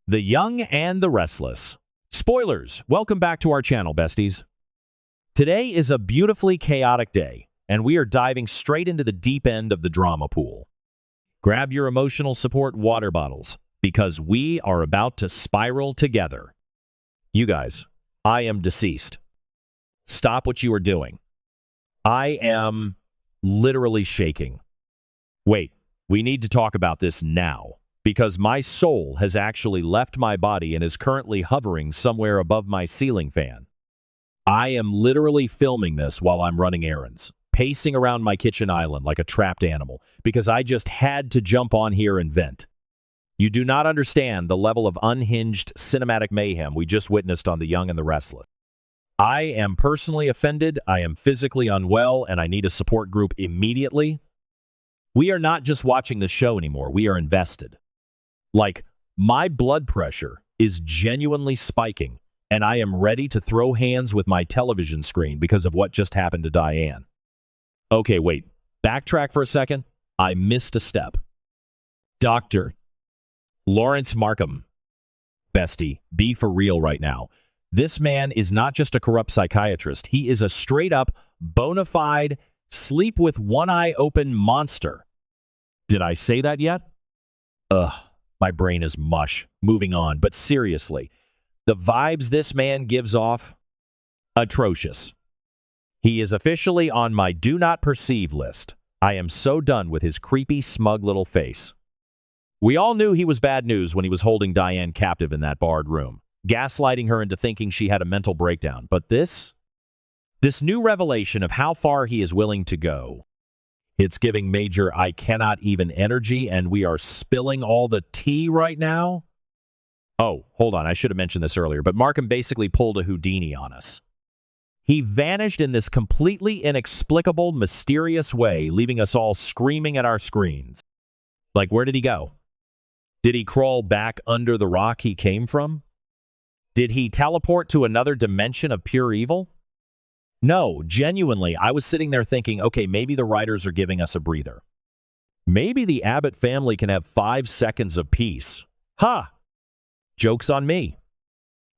The Young and the Restless. Spoilers, welcome back to our channel, besties. Today is a beautifully chaotic day, and we are diving straight into the deep end of the drama pool. Grab your emotional support water bottles, because we are about to spiral together. You guys, I am deceased. Stop what you are doing. I am literally shaking. Wait, we need to talk about this now, because my soul has actually left my body and is currently hovering somewhere above my ceiling fan. I am literally filming this while I'm running errands, pacing around my kitchen island like a trapped animal, because I just had to jump on here and vent. You do not understand the level of unhinged cinematic mayhem we just witnessed on The Young and the Restless. I am personally offended, I am physically unwell, and I need a support group immediately. We are not just watching the show anymore, we are invested. Like, my blood pressure is genuinely spiking, and I am ready to throw hands with my television screen because of what just happened to Diane. Okay, wait, backtrack for a second. I missed a step. Dr. Lawrence Markham. Bestie, be for real right now. This man is not just a corrupt psychiatrist. He is a straight-up, bona fide, sleep with one eye open monster. Did I say that yet? Ugh, my brain is mush. Moving on, but seriously, the vibes this man gives off? Atrocious. He is officially on my do not perceive list. I am so done with his creepy, smug little face. We all knew he was bad news when he was holding Diane captive in that barred room, gaslighting her into thinking she had a mental breakdown. But this new revelation of how far he is willing to go, it's giving major I cannot even energy, and we are spilling all the tea right now. Oh, hold on, I should have mentioned this earlier, but Markham basically pulled a Houdini on us. He vanished in this completely inexplicable, mysterious way, leaving us all screaming at our screens. Like, where did he go? Did he crawl back under the rock he came from? Did he teleport to another dimension of pure evil? No, genuinely, I was sitting there thinking, okay, maybe the writers are giving us a breather. Maybe the Abbott family can have 5 seconds of peace. Ha! Joke's on me.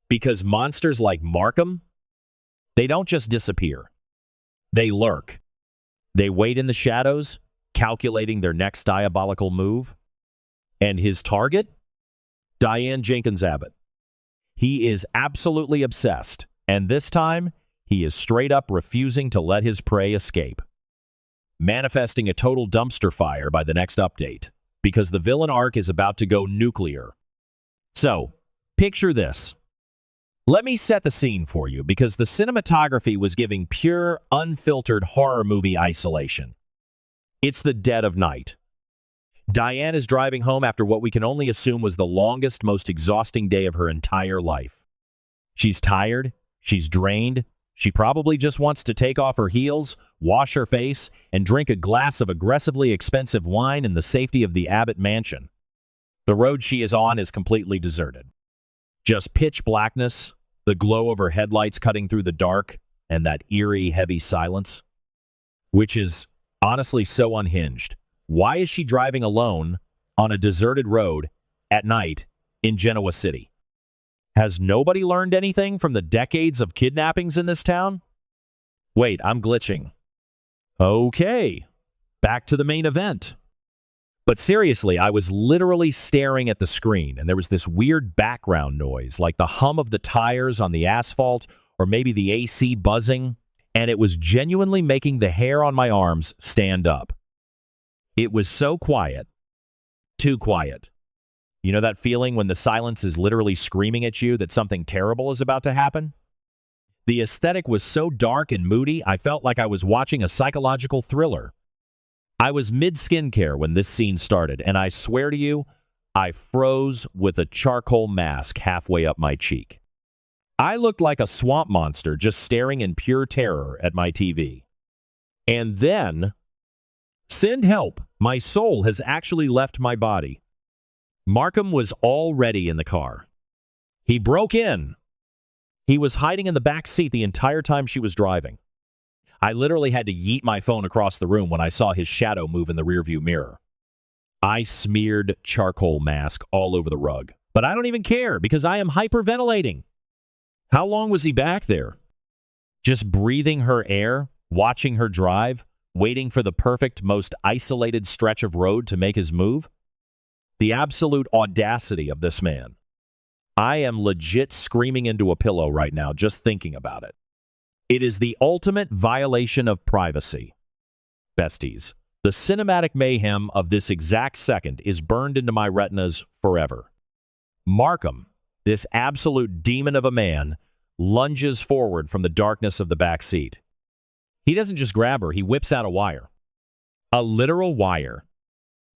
Because monsters like Markham, they don't just disappear. They lurk. They wait in the shadows, calculating their next diabolical move. And his target? Diane Jenkins Abbott. He is absolutely obsessed, and this time, he is straight up refusing to let his prey escape. Manifesting a total dumpster fire by the next update, because the villain arc is about to go nuclear. So, picture this. Let me set the scene for you, because the cinematography was giving pure, unfiltered horror movie isolation. It's the dead of night. Diane is driving home after what we can only assume was the longest, most exhausting day of her entire life. She's tired, she's drained, she probably just wants to take off her heels, wash her face, and drink a glass of aggressively expensive wine in the safety of the Abbott mansion. The road she is on is completely deserted. Just pitch blackness, the glow of her headlights cutting through the dark, and that eerie, heavy silence. Which is honestly so unhinged. Why is she driving alone on a deserted road at night in Genoa City? Has nobody learned anything from the decades of kidnappings in this town? Wait, I'm glitching. Okay, back to the main event. But seriously, I was literally staring at the screen, and there was this weird background noise, like the hum of the tires on the asphalt, or maybe the AC buzzing, and it was genuinely making the hair on my arms stand up. It was so quiet. Too quiet. You know that feeling when the silence is literally screaming at you that something terrible is about to happen? The aesthetic was so dark and moody, I felt like I was watching a psychological thriller. I was mid-skincare when this scene started, and I swear to you, I froze with a charcoal mask halfway up my cheek. I looked like a swamp monster just staring in pure terror at my TV. And then, send help, my soul has actually left my body. Markham was already in the car. He broke in. He was hiding in the back seat the entire time she was driving. I literally had to yeet my phone across the room when I saw his shadow move in the rearview mirror. I smeared charcoal mask all over the rug, But I don't even care because I am hyperventilating. How long was he back there? Just breathing her air, watching her drive, waiting for the perfect, most isolated stretch of road to make his move? The absolute audacity of this man. I am legit screaming into a pillow right now just thinking about it. It is the ultimate violation of privacy. Besties, the cinematic mayhem of this exact second is burned into my retinas forever. Markham, this absolute demon of a man, lunges forward from the darkness of the back seat. He doesn't just grab her, he whips out a wire. A literal wire.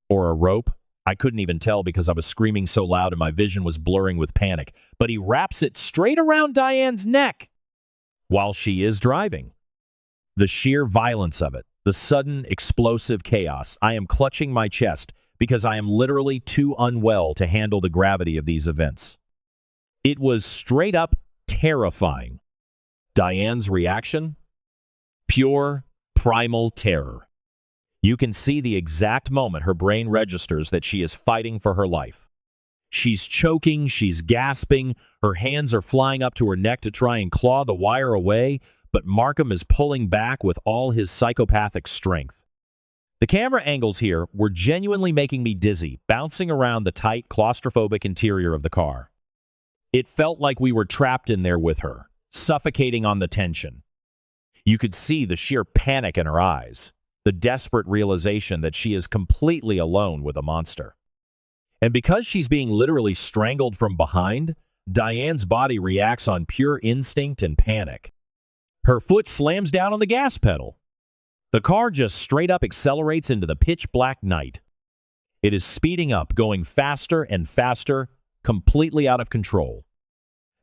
Or a rope. I couldn't even tell because I was screaming so loud and my vision was blurring with panic. But he wraps it straight around Diane's neck while she is driving. The sheer violence of it, the sudden explosive chaos. I am clutching my chest because I am literally too unwell to handle the gravity of these events. It was straight up terrifying. Diane's reaction? Pure, primal terror. You can see the exact moment her brain registers that she is fighting for her life. She's choking, she's gasping, her hands are flying up to her neck to try and claw the wire away, but Markham is pulling back with all his psychopathic strength. The camera angles here were genuinely making me dizzy, bouncing around the tight, claustrophobic interior of the car. It felt like we were trapped in there with her, suffocating on the tension. You could see the sheer panic in her eyes, the desperate realization that she is completely alone with a monster. And because she's being literally strangled from behind, Diane's body reacts on pure instinct and panic. Her foot slams down on the gas pedal. The car just straight up accelerates into the pitch-black night. It is speeding up, going faster and faster, completely out of control.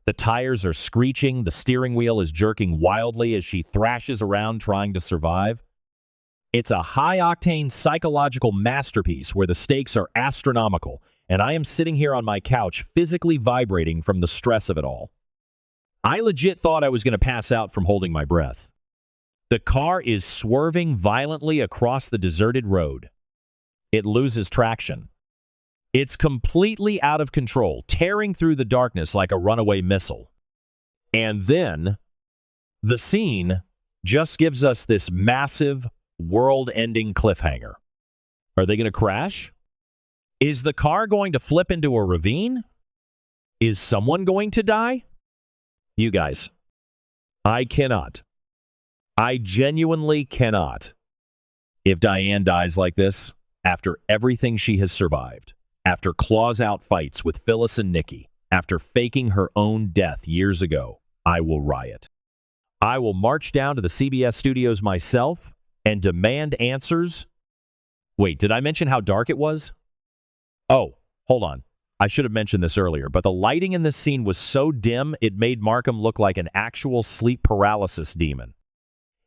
The tires are screeching, the steering wheel is jerking wildly as she thrashes around trying to survive. It's a high-octane psychological masterpiece where the stakes are astronomical, and I am sitting here on my couch physically vibrating from the stress of it all. I legit thought I was going to pass out from holding my breath. The car is swerving violently across the deserted road. It loses traction. It's completely out of control, tearing through the darkness like a runaway missile. And then, the scene just gives us this massive, world-ending cliffhanger. Are they going to crash? Is the car going to flip into a ravine? Is someone going to die? You guys, I cannot. I genuinely cannot. If Diane dies like this, after everything she has survived, after claws-out fights with Phyllis and Nikki, after faking her own death years ago, I will riot. I will march down to the CBS studios myself and demand answers. Wait, did I mention how dark it was? Oh, hold on. I should have mentioned this earlier, but the lighting in this scene was so dim it made Markham look like an actual sleep paralysis demon.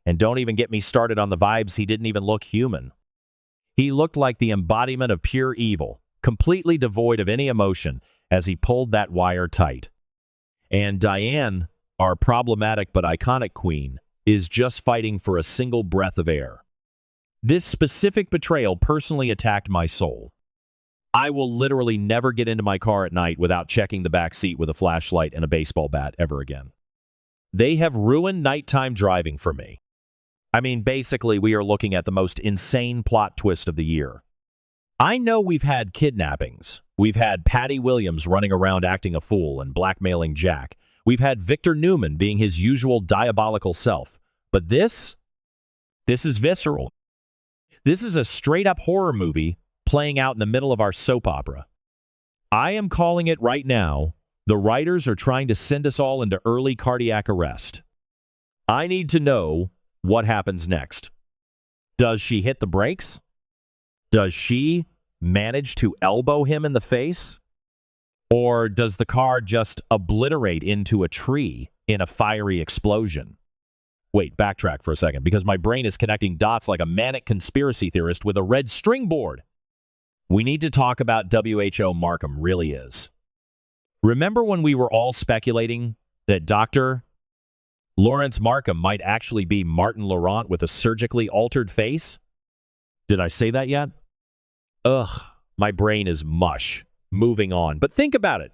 And don't even get me started on the vibes, he didn't even look human. He looked like the embodiment of pure evil, completely devoid of any emotion as he pulled that wire tight. And Diane, our problematic but iconic queen, is just fighting for a single breath of air. This specific betrayal personally attacked my soul. I will literally never get into my car at night without checking the back seat with a flashlight and a baseball bat ever again. They have ruined nighttime driving for me. I mean, basically, we are looking at the most insane plot twist of the year. I know we've had kidnappings. We've had Patty Williams running around acting a fool and blackmailing Jack. We've had Victor Newman being his usual diabolical self. But this is visceral. This is a straight-up horror movie playing out in the middle of our soap opera. I am calling it right now. The writers are trying to send us all into early cardiac arrest. I need to know what happens next. Does she hit the brakes? Does she manage to elbow him in the face? Or does the car just obliterate into a tree in a fiery explosion? Wait, backtrack for a second, because my brain is connecting dots like a manic conspiracy theorist with a red string board. We need to talk about Y&R Markham really is. Remember when we were all speculating that Dr. Lawrence Markham might actually be Martin Laurent with a surgically altered face? Did I say that yet? Ugh, my brain is mush. Moving on. But think about it.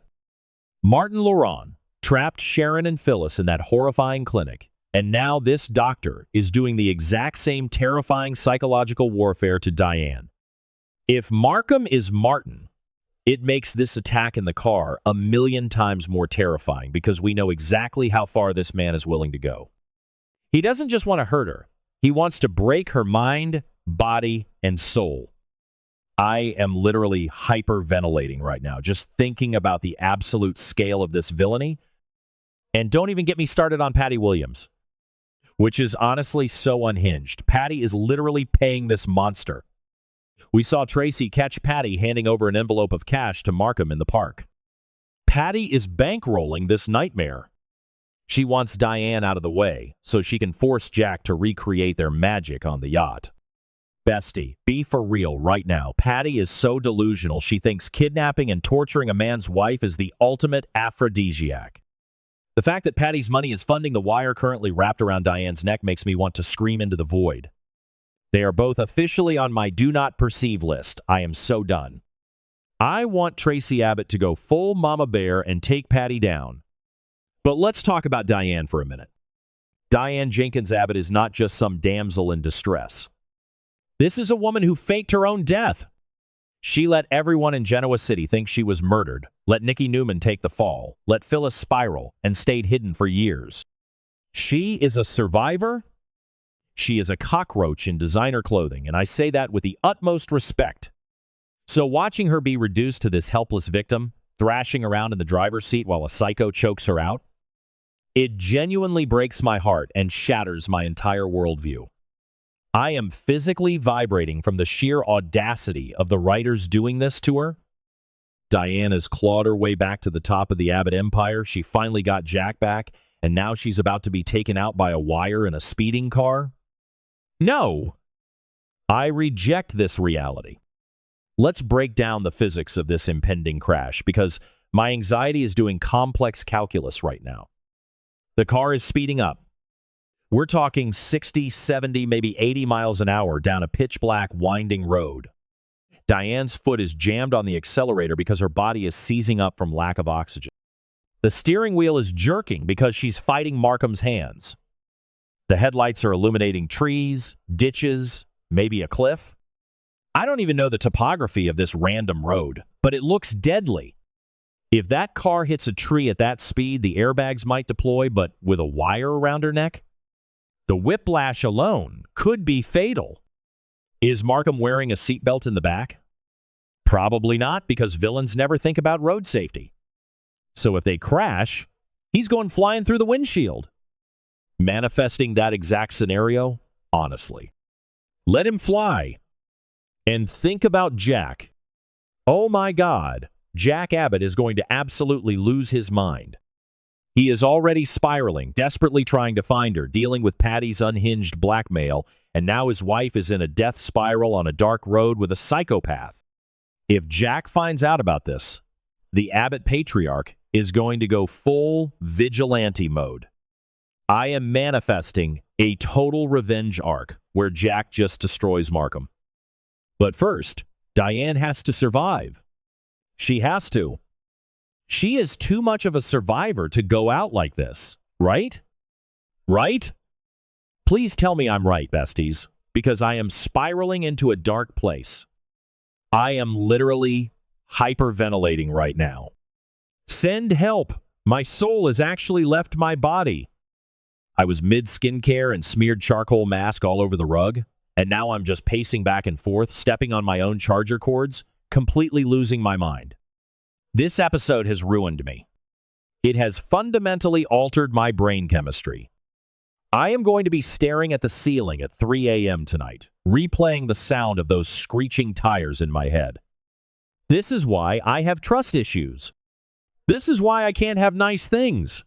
Martin Laurent trapped Sharon and Phyllis in that horrifying clinic, and now this doctor is doing the exact same terrifying psychological warfare to Diane. If Markham is Martin, it makes this attack in the car 1,000,000 times more terrifying because we know exactly how far this man is willing to go. He doesn't just want to hurt her. He wants to break her mind, body, and soul. I am literally hyperventilating right now, just thinking about the absolute scale of this villainy. And don't even get me started on Patty Williams, which is honestly so unhinged. Patty is literally paying this monster. We saw Tracy catch Patty handing over an envelope of cash to Markham in the park. Patty is bankrolling this nightmare. She wants Diane out of the way so she can force Jack to recreate their magic on the yacht. Bestie, be for real right now. Patty is so delusional she thinks kidnapping and torturing a man's wife is the ultimate aphrodisiac. The fact that Patty's money is funding the wire currently wrapped around Diane's neck makes me want to scream into the void. They are both officially on my do not perceive list. I am so done. I want Tracy Abbott to go full mama bear and take Patty down. But let's talk about Diane for a minute. Diane Jenkins Abbott is not just some damsel in distress. This is a woman who faked her own death. She let everyone in Genoa City think she was murdered, let Nikki Newman take the fall, let Phyllis spiral, and stayed hidden for years. She is a survivor. She is a cockroach in designer clothing, and I say that with the utmost respect. So watching her be reduced to this helpless victim, thrashing around in the driver's seat while a psycho chokes her out, it genuinely breaks my heart and shatters my entire worldview. I am physically vibrating from the sheer audacity of the writers doing this to her. Diane has clawed her way back to the top of the Abbott empire. She finally got Jack back, and now she's about to be taken out by a wire in a speeding car. No! I reject this reality. Let's break down the physics of this impending crash, because my anxiety is doing complex calculus right now. The car is speeding up. We're talking 60, 70, maybe 80 miles an hour down a pitch-black, winding road. Diane's foot is jammed on the accelerator because her body is seizing up from lack of oxygen. The steering wheel is jerking because she's fighting Markham's hands. The headlights are illuminating trees, ditches, maybe a cliff. I don't even know the topography of this random road, but it looks deadly. If that car hits a tree at that speed, the airbags might deploy, but with a wire around her neck? The whiplash alone could be fatal. Is Markham wearing a seatbelt in the back? Probably not, because villains never think about road safety. So if they crash, he's going flying through the windshield. Manifesting that exact scenario? Honestly. Let him fly. And think about Jack. Oh my God, Jack Abbott is going to absolutely lose his mind. He is already spiraling, desperately trying to find her, dealing with Patty's unhinged blackmail, and now his wife is in a death spiral on a dark road with a psychopath. If Jack finds out about this, the Abbott patriarch is going to go full vigilante mode. I am manifesting a total revenge arc where Jack just destroys Markham. But first, Diane has to survive. She has to. She is too much of a survivor to go out like this, right? Right? Please tell me I'm right, besties, because I am spiraling into a dark place. I am literally hyperventilating right now. Send help. My soul has actually left my body. I was mid-skincare and smeared charcoal mask all over the rug, and now I'm just pacing back and forth, stepping on my own charger cords, completely losing my mind. This episode has ruined me. It has fundamentally altered my brain chemistry. I am going to be staring at the ceiling at 3 a.m. tonight, replaying the sound of those screeching tires in my head. This is why I have trust issues. This is why I can't have nice things.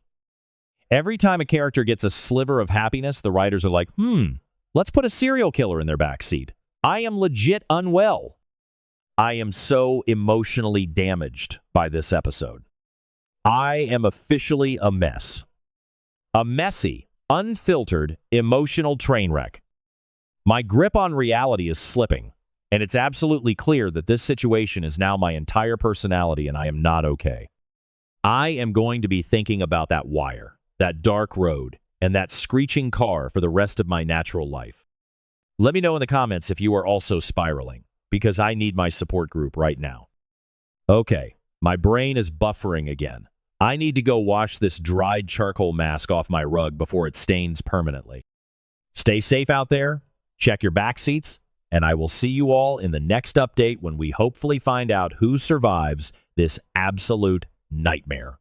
Every time a character gets a sliver of happiness, the writers are like, let's put a serial killer in their backseat. I am legit unwell. I am so emotionally damaged by this episode. I am officially a mess. A messy, unfiltered, emotional train wreck. My grip on reality is slipping, and it's absolutely clear that this situation is now my entire personality and I am not okay. I am going to be thinking about that wire, that dark road, and that screeching car for the rest of my natural life. Let me know in the comments if you are also spiraling, because I need my support group right now. Okay, my brain is buffering again. I need to go wash this dried charcoal mask off my rug before it stains permanently. Stay safe out there, check your back seats, and I will see you all in the next update when we hopefully find out who survives this absolute nightmare.